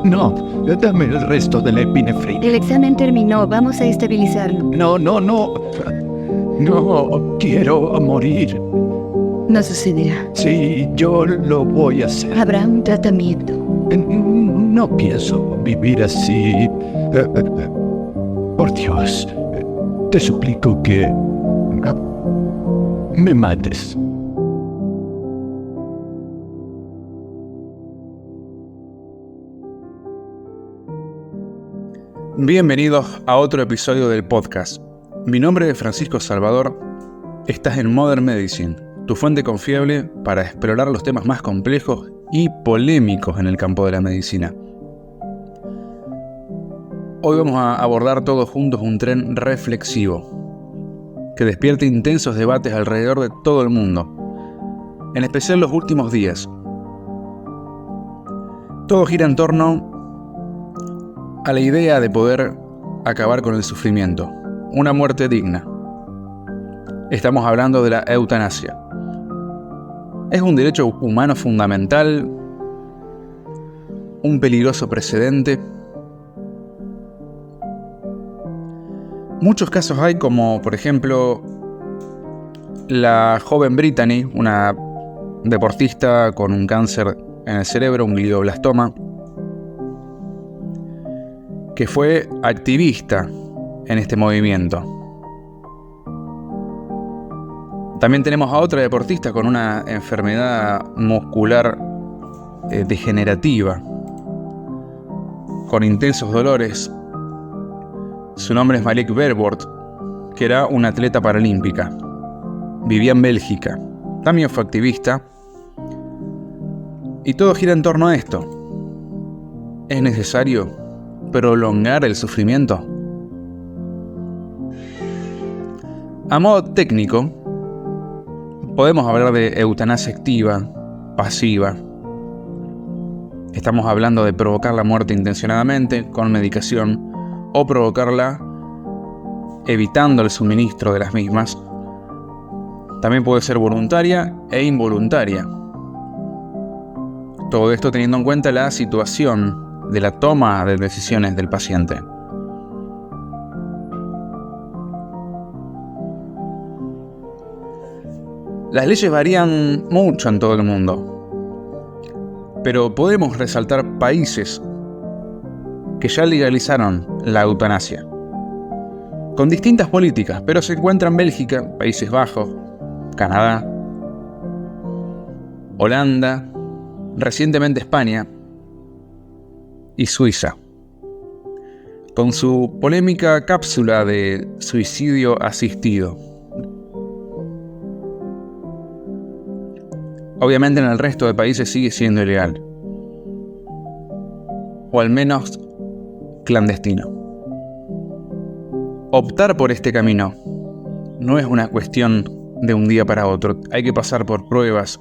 No, dame el resto de la epinefrina. El examen terminó, vamos a estabilizarlo. No. No quiero morir. No sucederá. Sí, yo lo voy a hacer. Habrá un tratamiento. No pienso vivir así. Por Dios, te suplico que me mates. Bienvenidos a otro episodio del podcast. Mi nombre es Francisco Salvador. Estás en Modern Medicine, tu fuente confiable para explorar los temas más complejos y polémicos en el campo de la medicina. Hoy vamos a abordar todos juntos un tren reflexivo que despierte intensos debates alrededor de todo el mundo, en especial los últimos días. Todo gira en torno a la idea de poder acabar con el sufrimiento, una muerte digna. Estamos hablando de la eutanasia. ¿Es un derecho humano fundamental? ¿Un peligroso precedente? Muchos casos hay, como por ejemplo la joven Brittany, una deportista con un cáncer en el cerebro, un glioblastoma, que fue activista en este movimiento. También tenemos a otra deportista con una enfermedad muscular degenerativa, con intensos dolores. Su nombre es Malik Verwoerd, que era una atleta paralímpica. Vivía en Bélgica. También fue activista. Y todo gira en torno a esto. ¿Es necesario prolongar el sufrimiento? A modo técnico, podemos hablar de eutanasia activa, pasiva. Estamos hablando de provocar la muerte intencionadamente con medicación o provocarla evitando el suministro de las mismas. También puede ser voluntaria e involuntaria. Todo esto teniendo en cuenta la situación de la toma de decisiones del paciente. Las leyes varían mucho en todo el mundo, pero podemos resaltar países que ya legalizaron la eutanasia, con distintas políticas, pero se encuentran Bélgica, Países Bajos, Canadá, Holanda, recientemente España y Suiza, con su polémica cápsula de suicidio asistido. Obviamente en el resto de países sigue siendo ilegal, o al menos clandestino. Optar por este camino no es una cuestión de un día para otro. Hay que pasar por pruebas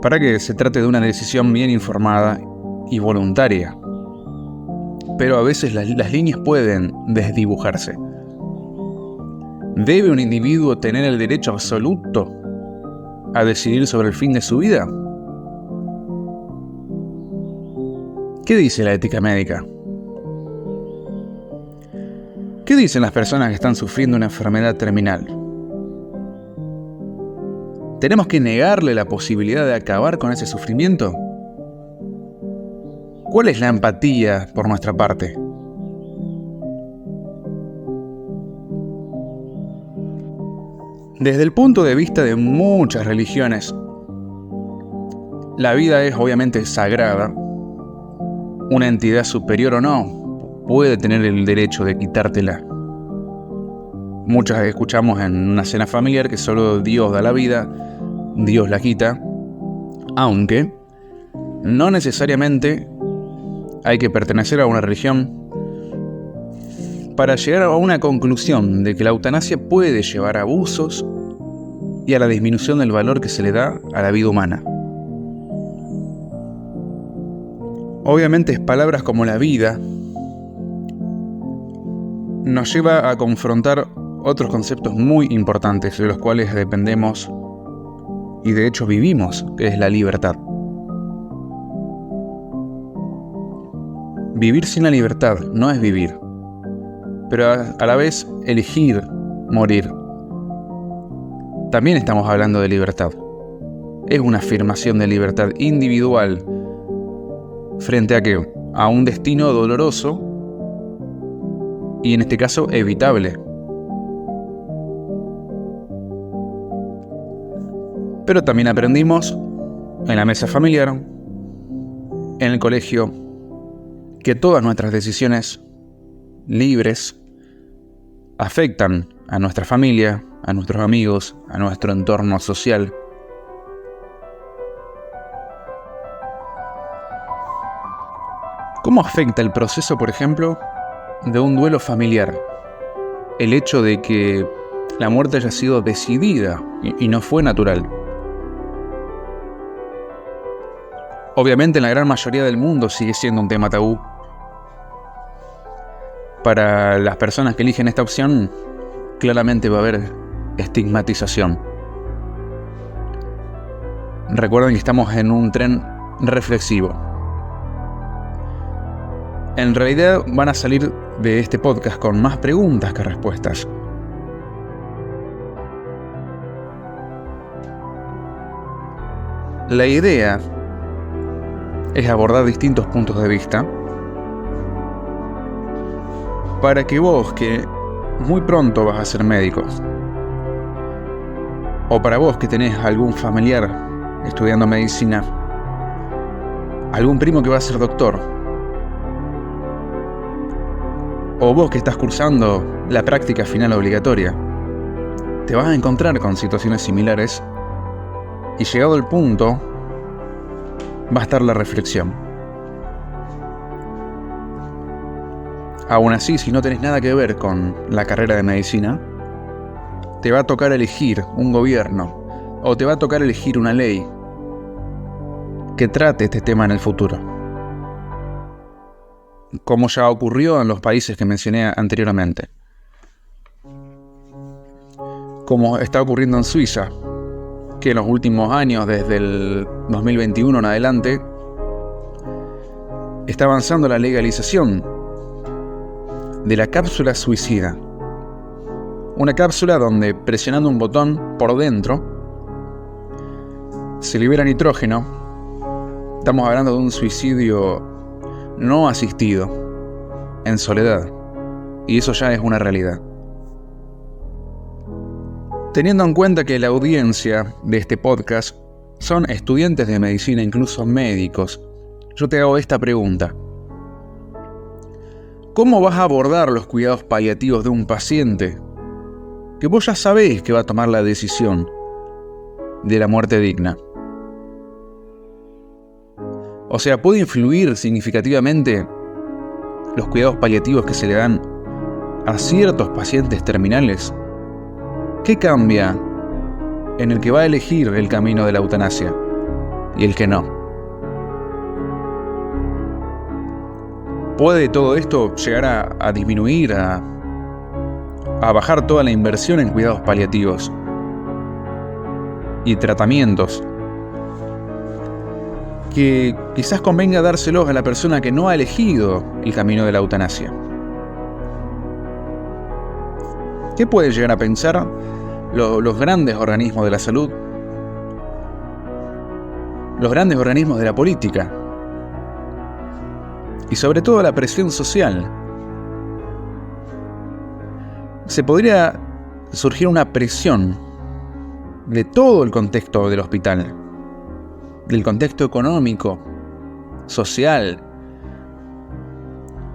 para que se trate de una decisión bien informada y voluntaria. Pero a veces las líneas pueden desdibujarse. ¿Debe un individuo tener el derecho absoluto a decidir sobre el fin de su vida? ¿Qué dice la ética médica? ¿Qué dicen las personas que están sufriendo una enfermedad terminal? ¿Tenemos que negarle la posibilidad de acabar con ese sufrimiento? ¿Cuál es la empatía por nuestra parte? Desde el punto de vista de muchas religiones, la vida es obviamente sagrada. Una entidad superior o no puede tener el derecho de quitártela. Muchas escuchamos en una cena familiar que solo Dios da la vida, Dios la quita, aunque no necesariamente hay que pertenecer a una religión para llegar a una conclusión de que la eutanasia puede llevar a abusos y a la disminución del valor que se le da a la vida humana. Obviamente, palabras como la vida nos lleva a confrontar otros conceptos muy importantes de los cuales dependemos y de hecho vivimos, que es la libertad. Vivir sin la libertad no es vivir, pero a la vez elegir morir. También estamos hablando de libertad. Es una afirmación de libertad individual frente a ¿qué? A un destino doloroso y en este caso evitable. Pero también aprendimos en la mesa familiar, en el colegio, que todas nuestras decisiones libres afectan a nuestra familia, a nuestros amigos, a nuestro entorno social. ¿Cómo afecta el proceso, por ejemplo, de un duelo familiar? El hecho de que la muerte haya sido decidida y no fue natural. Obviamente en la gran mayoría del mundo sigue siendo un tema tabú. Para las personas que eligen esta opción, claramente va a haber estigmatización. Recuerden que estamos en un tren reflexivo. En realidad van a salir de este podcast con más preguntas que respuestas. La idea es abordar distintos puntos de vista para que vos, que muy pronto vas a ser médico, o para vos que tenés algún familiar estudiando medicina, algún primo que va a ser doctor, o vos que estás cursando la práctica final obligatoria, te vas a encontrar con situaciones similares y llegado el punto va a estar la reflexión. Aún así, si no tenés nada que ver con la carrera de medicina, te va a tocar elegir un gobierno o te va a tocar elegir una ley que trate este tema en el futuro. Como ya ocurrió en los países que mencioné anteriormente. Como está ocurriendo en Suiza, que en los últimos años, desde el 2021 en adelante, está avanzando la legalización de la cápsula suicida. Una cápsula donde, presionando un botón por dentro, se libera nitrógeno. Estamos hablando de un suicidio no asistido, en soledad. Y eso ya es una realidad. Teniendo en cuenta que la audiencia de este podcast son estudiantes de medicina, incluso médicos, yo te hago esta pregunta. ¿Cómo vas a abordar los cuidados paliativos de un paciente que vos ya sabés que va a tomar la decisión de la muerte digna? O sea, ¿puede influir significativamente los cuidados paliativos que se le dan a ciertos pacientes terminales? ¿Qué cambia en el que va a elegir el camino de la eutanasia y el que no? ¿Puede todo esto llegar a disminuir, a bajar toda la inversión en cuidados paliativos y tratamientos que quizás convenga dárselos a la persona que no ha elegido el camino de la eutanasia? ¿Qué pueden llegar a pensar los grandes organismos de la salud, los grandes organismos de la política y sobre todo la presión social? Se podría surgir una presión de todo el contexto del hospital, del contexto económico, social,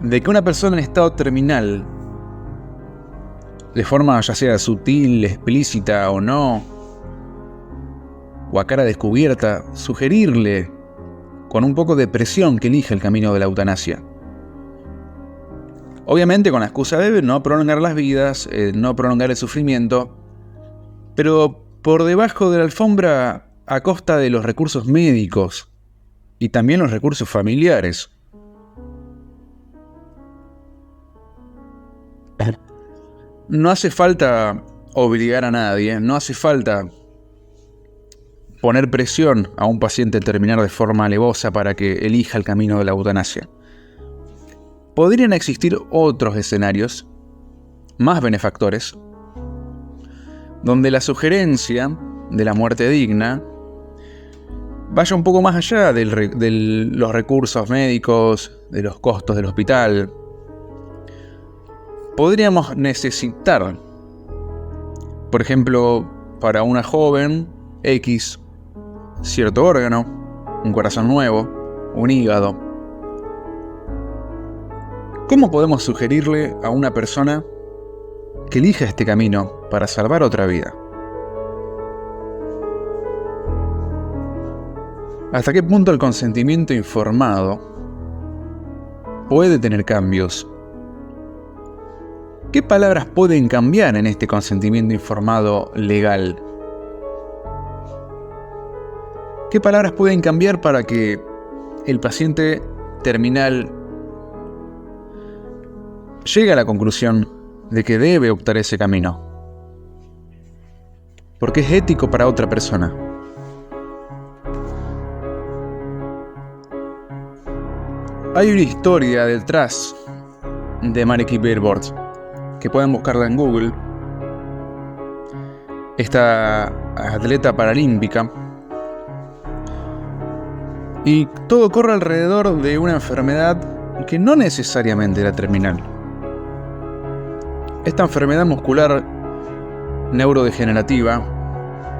de que una persona en estado terminal, de forma ya sea sutil, explícita o no, o a cara descubierta, sugerirle con un poco de presión que elija el camino de la eutanasia. Obviamente con la excusa de no prolongar las vidas, no prolongar el sufrimiento, pero por debajo de la alfombra a costa de los recursos médicos y también los recursos familiares. No hace falta obligar a nadie, no hace falta poner presión a un paciente terminar de forma alevosa para que elija el camino de la eutanasia. podrían existir otros escenarios más benefactores, donde la sugerencia de la muerte digna vaya un poco más allá de los recursos médicos, de los costos del hospital. Podríamos necesitar, por ejemplo, para una joven X, cierto órgano, un corazón nuevo, un hígado. ¿Cómo podemos sugerirle a una persona que elija este camino para salvar otra vida? ¿Hasta qué punto el consentimiento informado puede tener cambios? ¿Qué palabras pueden cambiar en este consentimiento informado legal? ¿Qué palabras pueden cambiar para que el paciente terminal llegue a la conclusión de que debe optar ese camino? Porque es ético para otra persona. Hay una historia detrás de Maliki Bilboard, que pueden buscarla en Google. Esta atleta paralímpica. Y todo corre alrededor de una enfermedad que no necesariamente era terminal. Esta enfermedad muscular neurodegenerativa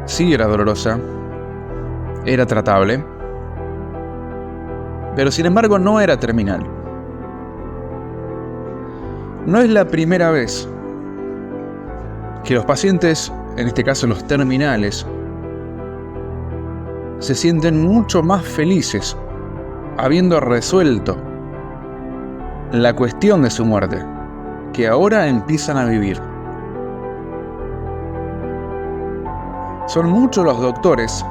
sí era dolorosa, era tratable, pero sin embargo no era terminal. No es la primera vez que los pacientes, en este caso los terminales, se sienten mucho más felices habiendo resuelto la cuestión de su muerte, que ahora empiezan a vivir. Son muchos los doctores,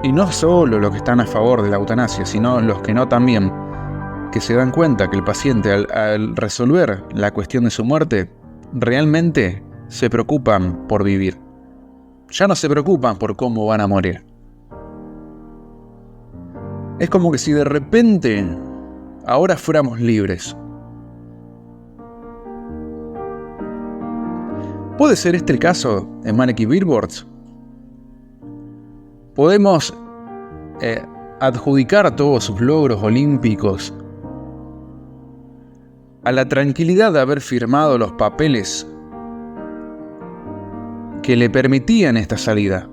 y no solo los que están a favor de la eutanasia, sino los que no también, que se dan cuenta que el paciente al resolver la cuestión de su muerte, realmente se preocupan por vivir. Ya no se preocupan por cómo van a morir. Es como que si de repente ahora fuéramos libres. ¿Puede ser este el caso en Maliki Bilboard? ¿Podemos adjudicar todos sus logros olímpicos a la tranquilidad de haber firmado los papeles que le permitían esta salida?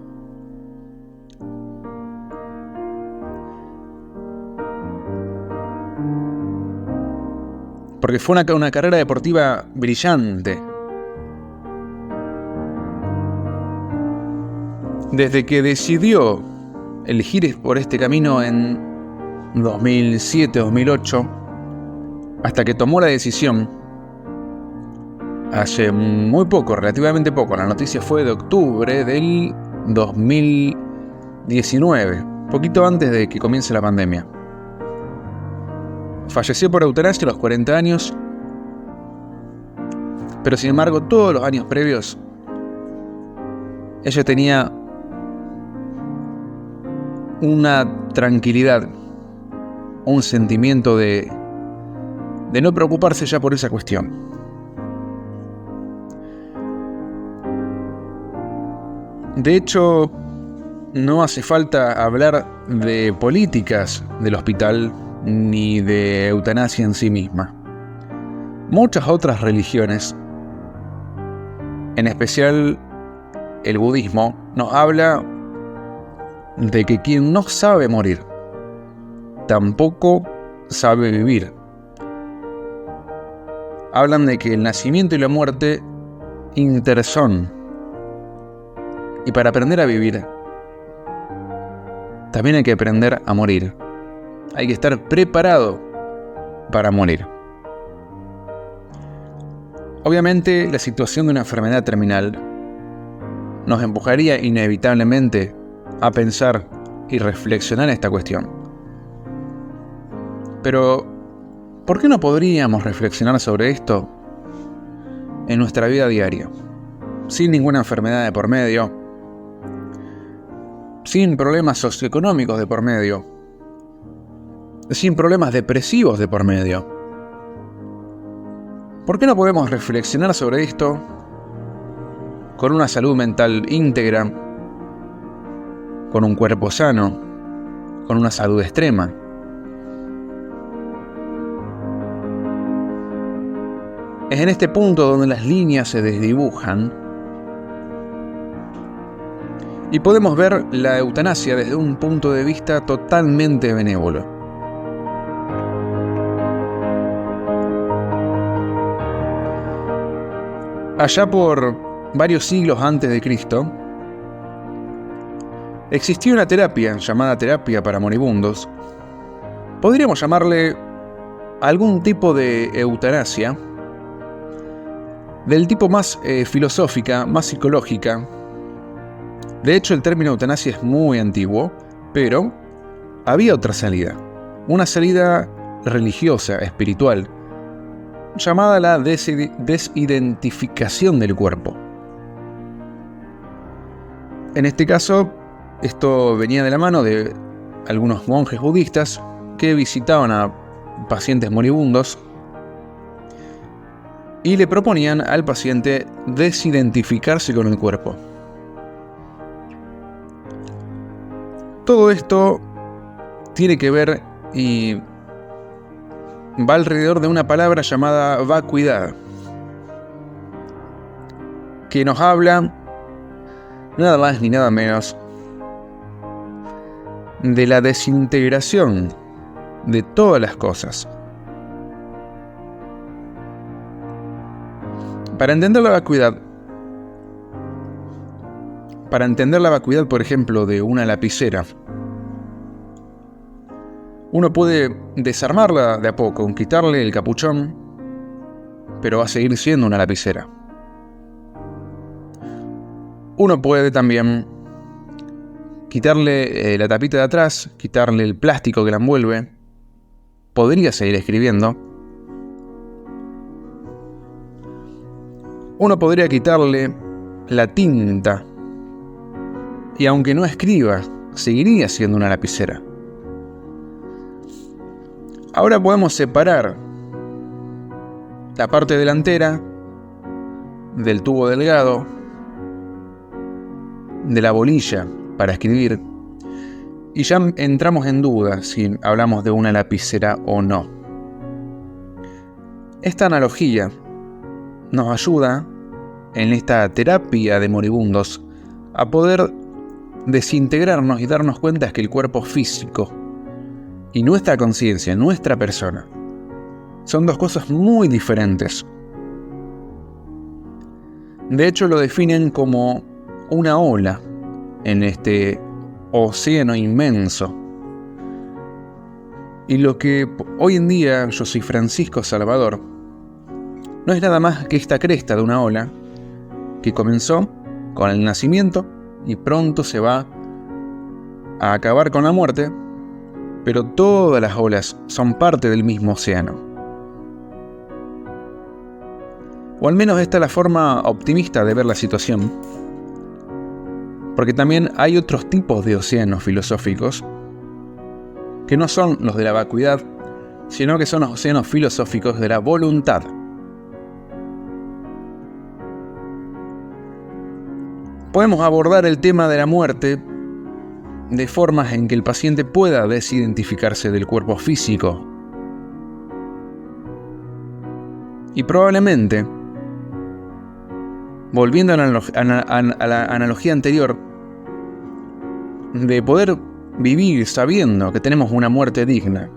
Porque fue una carrera deportiva brillante. Desde que decidió elegir por este camino en 2007-2008, hasta que tomó la decisión, hace muy poco, relativamente poco, la noticia fue de octubre del 2019, poquito antes de que comience la pandemia. Falleció por eutanasia a los 40 años, pero sin embargo todos los años previos ella tenía una tranquilidad, un sentimiento de no preocuparse ya por esa cuestión. De hecho, no hace falta hablar de políticas del hospital ni de eutanasia en sí misma. Muchas otras religiones, en especial el budismo, nos habla de que quien no sabe morir, tampoco sabe vivir. Hablan de que el nacimiento y la muerte interson. Y para aprender a vivir, también hay que aprender a morir. Hay que estar preparado para morir. Obviamente, la situación de una enfermedad terminal nos empujaría inevitablemente a pensar y reflexionar esta cuestión. Pero, ¿por qué no podríamos reflexionar sobre esto en nuestra vida diaria? Sin ninguna enfermedad de por medio, sin problemas socioeconómicos de por medio, sin problemas depresivos de por medio. ¿Por qué no podemos reflexionar sobre esto con una salud mental íntegra, con un cuerpo sano, con una salud extrema? Es en este punto donde las líneas se desdibujan y podemos ver la eutanasia desde un punto de vista totalmente benévolo. Allá por varios siglos antes de Cristo, existía una terapia llamada terapia para moribundos. Podríamos llamarle algún tipo de eutanasia, del tipo más filosófica, más psicológica. De hecho, el término eutanasia es muy antiguo, pero había otra salida. Una salida religiosa, espiritual, llamada la desidentificación del cuerpo. En este caso, esto venía de la mano de algunos monjes budistas que visitaban a pacientes moribundos y le proponían al paciente desidentificarse con el cuerpo. Todo esto tiene que ver y va alrededor de una palabra llamada vacuidad, que nos habla nada más ni nada menos de la desintegración de todas las cosas. Para entender la vacuidad, por ejemplo, de una lapicera, uno puede desarmarla de a poco, quitarle el capuchón, pero va a seguir siendo una lapicera. Uno puede también quitarle la tapita de atrás, quitarle el plástico que la envuelve. Podría seguir escribiendo. Uno podría quitarle la tinta y aunque no escriba, seguiría siendo una lapicera. Ahora podemos separar la parte delantera del tubo delgado, de la bolilla para escribir, y ya entramos en duda si hablamos de una lapicera o no. Esta analogía nos ayuda en esta terapia de moribundos a poder desintegrarnos y darnos cuenta que el cuerpo físico y nuestra conciencia, nuestra persona, son dos cosas muy diferentes. De hecho, lo definen como una ola en este océano inmenso. Y lo que hoy en día yo soy Francisco Salvador no es nada más que esta cresta de una ola que comenzó con el nacimiento y pronto se va a acabar con la muerte, pero todas las olas son parte del mismo océano. O al menos esta es la forma optimista de ver la situación, porque también hay otros tipos de océanos filosóficos que no son los de la vacuidad, sino que son los océanos filosóficos de la voluntad. Podemos abordar el tema de la muerte de formas en que el paciente pueda desidentificarse del cuerpo físico. Y probablemente, volviendo a la analogía anterior, de poder vivir sabiendo que tenemos una muerte digna,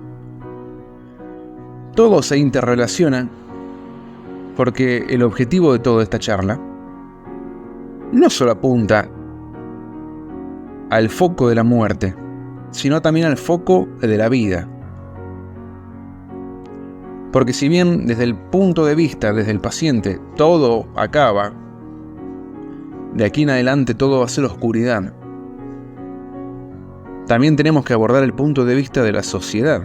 todo se interrelaciona porque el objetivo de toda esta charla no solo apunta al foco de la muerte, sino también al foco de la vida. Porque si bien desde el punto de vista, desde el paciente, todo acaba, de aquí en adelante todo va a ser oscuridad, también tenemos que abordar el punto de vista de la sociedad.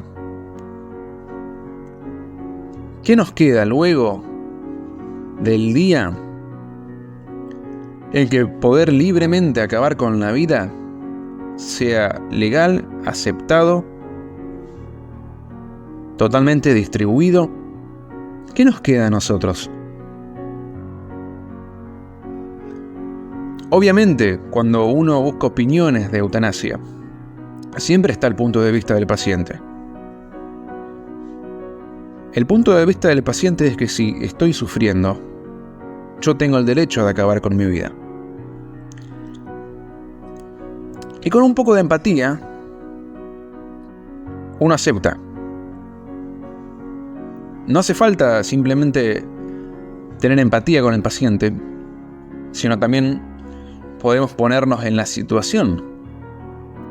¿Qué nos queda luego del día en que poder libremente acabar con la vida sea legal, aceptado, totalmente distribuido ¿Qué nos queda a nosotros? Obviamente, cuando uno busca opiniones de eutanasia, siempre está el punto de vista del paciente. El punto de vista del paciente es que si estoy sufriendo, yo tengo el derecho de acabar con mi vida. Y con un poco de empatía, uno acepta. No hace falta simplemente tener empatía con el paciente, sino también podemos ponernos en la situación.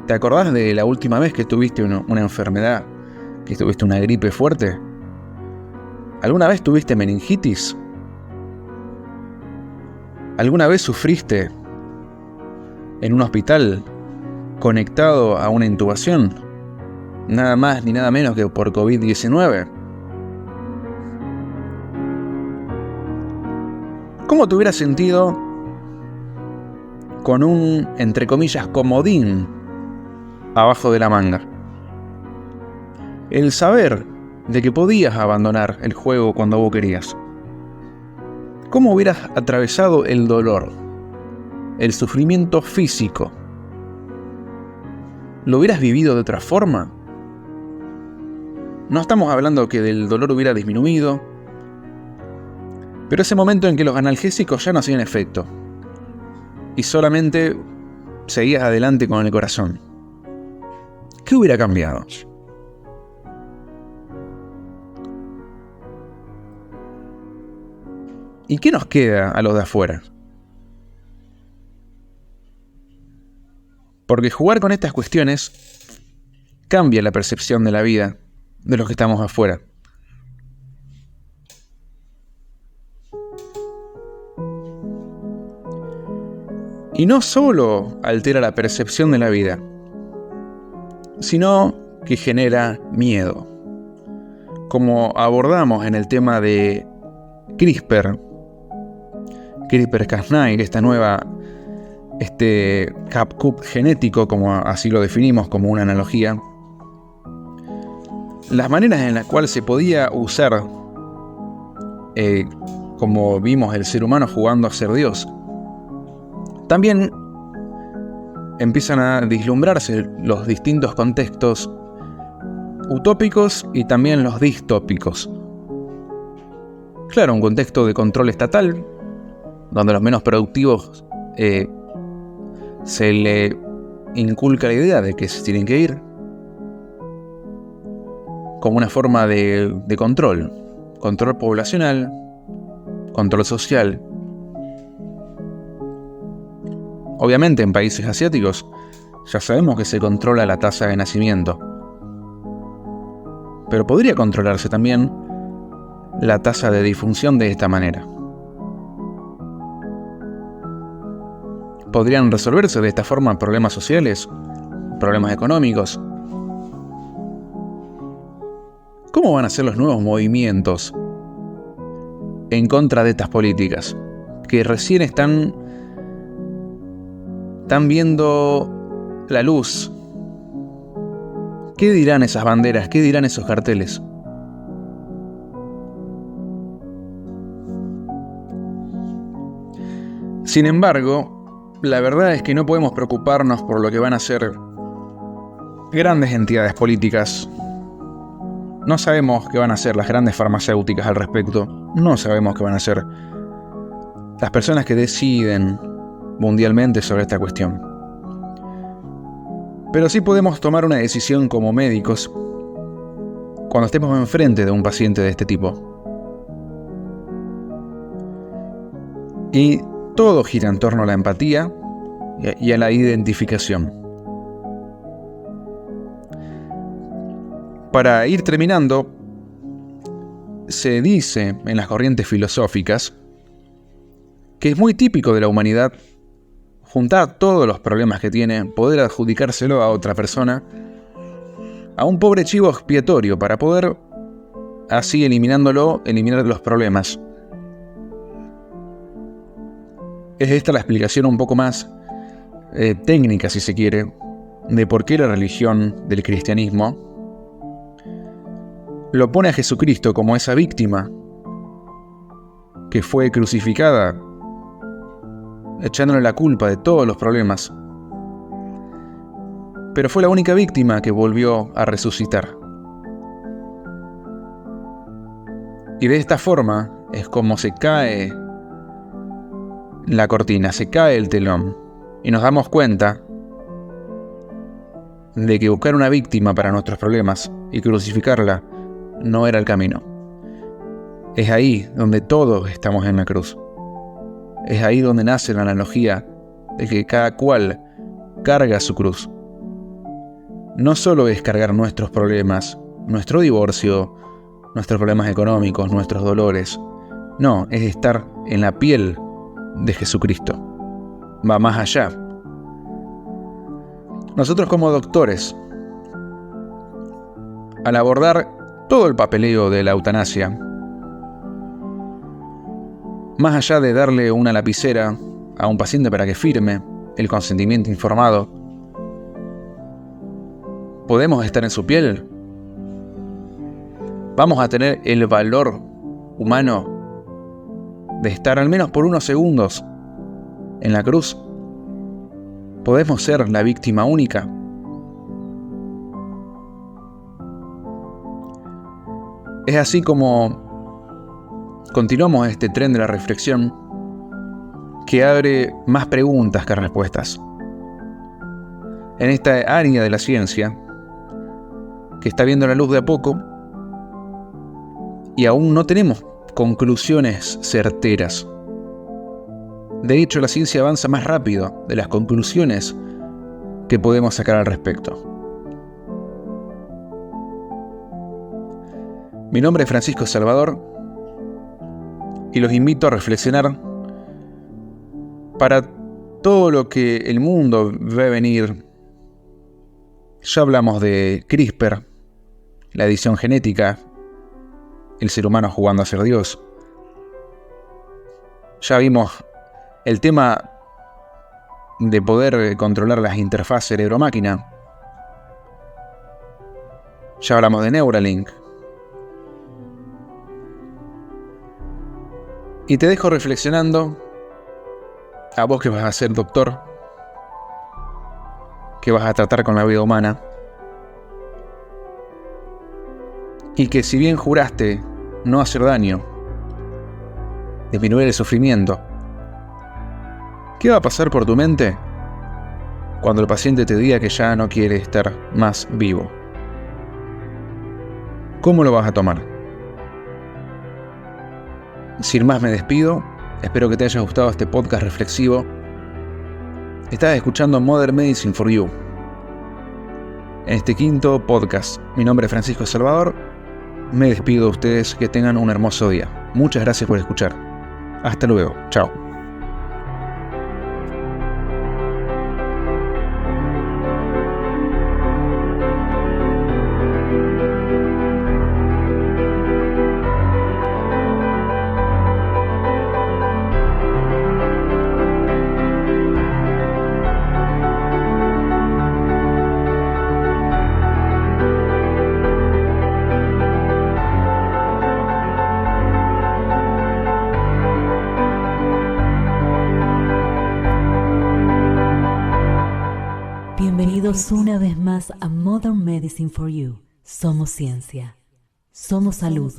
¿Te acordás de la última vez que tuviste una enfermedad, que tuviste una gripe fuerte? ¿Alguna vez tuviste meningitis? ¿Alguna vez sufriste en un hospital conectado a una intubación? Nada más ni nada menos que por COVID-19. ¿Cómo te hubieras sentido con un, entre comillas, comodín abajo de la manga? El saber de que podías abandonar el juego cuando vos querías. ¿Cómo hubieras atravesado el dolor, el sufrimiento físico? ¿Lo hubieras vivido de otra forma? No estamos hablando que el dolor hubiera disminuido, pero ese momento en que los analgésicos ya no hacían efecto y solamente seguías adelante con el corazón. ¿Qué hubiera cambiado? ¿Y qué nos queda a los de afuera? Porque jugar con estas cuestiones cambia la percepción de la vida de los que estamos afuera. Y no solo altera la percepción de la vida, sino que genera miedo. Como abordamos en el tema de CRISPR-Cas9, esta nueva CAP-CUP genético, como así lo definimos como una analogía, las maneras en las cuales se podía usar, como vimos el ser humano jugando a ser Dios, también empiezan a vislumbrarse los distintos contextos utópicos y también los distópicos. Claro, un contexto de control estatal, donde los menos productivos se le inculca la idea de que se tienen que ir, como una forma de control poblacional, control social. Obviamente en países asiáticos ya sabemos que se controla la tasa de nacimiento, pero podría controlarse también la tasa de difunción de esta manera. ¿Podrían resolverse de esta forma problemas sociales, problemas económicos? ¿Cómo van a ser los nuevos movimientos en contra de estas políticas que recién están viendo la luz? ¿Qué dirán esas banderas? ¿Qué dirán esos carteles? Sin embargo, la verdad es que no podemos preocuparnos por lo que van a hacer grandes entidades políticas. No sabemos qué van a hacer las grandes farmacéuticas al respecto. No sabemos qué van a hacer las personas que deciden mundialmente sobre esta cuestión. Pero sí podemos tomar una decisión como médicos cuando estemos enfrente de un paciente de este tipo. Y todo gira en torno a la empatía y a la identificación. Para ir terminando, se dice en las corrientes filosóficas que es muy típico de la humanidad juntar todos los problemas que tiene, poder adjudicárselo a otra persona, a un pobre chivo expiatorio, para poder así eliminar los problemas. Es esta la explicación un poco más técnica, si se quiere, de por qué la religión del cristianismo lo pone a Jesucristo como esa víctima que fue crucificada, echándole la culpa de todos los problemas. Pero fue la única víctima que volvió a resucitar. Y de esta forma es como se cae la cortina, se cae el telón, y nos damos cuenta de que buscar una víctima para nuestros problemas y crucificarla no era el camino. Es ahí donde todos estamos en la cruz. Es ahí donde nace la analogía de que cada cual carga su cruz. No solo es cargar nuestros problemas, nuestro divorcio, nuestros problemas económicos, nuestros dolores. No, es estar en la piel de Jesucristo. Va más allá. Nosotros como doctores, al abordar todo el papeleo de la eutanasia, más allá de darle una lapicera a un paciente para que firme el consentimiento informado, ¿podemos estar en su piel? ¿Vamos a tener el valor humano de estar al menos por unos segundos en la cruz? ¿Podemos ser la víctima única? Es así como continuamos este tren de la reflexión que abre más preguntas que respuestas. En esta área de la ciencia que está viendo la luz de a poco y aún no tenemos conclusiones certeras. De hecho, la ciencia avanza más rápido de las conclusiones que podemos sacar al respecto. Mi nombre es Francisco Salvador y los invito a reflexionar para todo lo que el mundo ve venir. Ya hablamos de CRISPR, la edición genética, el ser humano jugando a ser Dios. Ya vimos el tema de poder controlar las interfaces cerebro-máquina. Ya hablamos de Neuralink. Y te dejo reflexionando, a vos que vas a ser doctor, que vas a tratar con la vida humana, y que si bien juraste no hacer daño, disminuir el sufrimiento, ¿qué va a pasar por tu mente cuando el paciente te diga que ya no quiere estar más vivo? ¿Cómo lo vas a tomar? Sin más me despido, espero que te haya gustado este podcast reflexivo. Estás escuchando Modern Medicine for You. En este quinto podcast, mi nombre es Francisco Salvador. Me despido de ustedes, que tengan un hermoso día. Muchas gracias por escuchar. Hasta luego. Chao. Bienvenidos una vez más a Modern Medicine for You. Somos ciencia. Somos salud.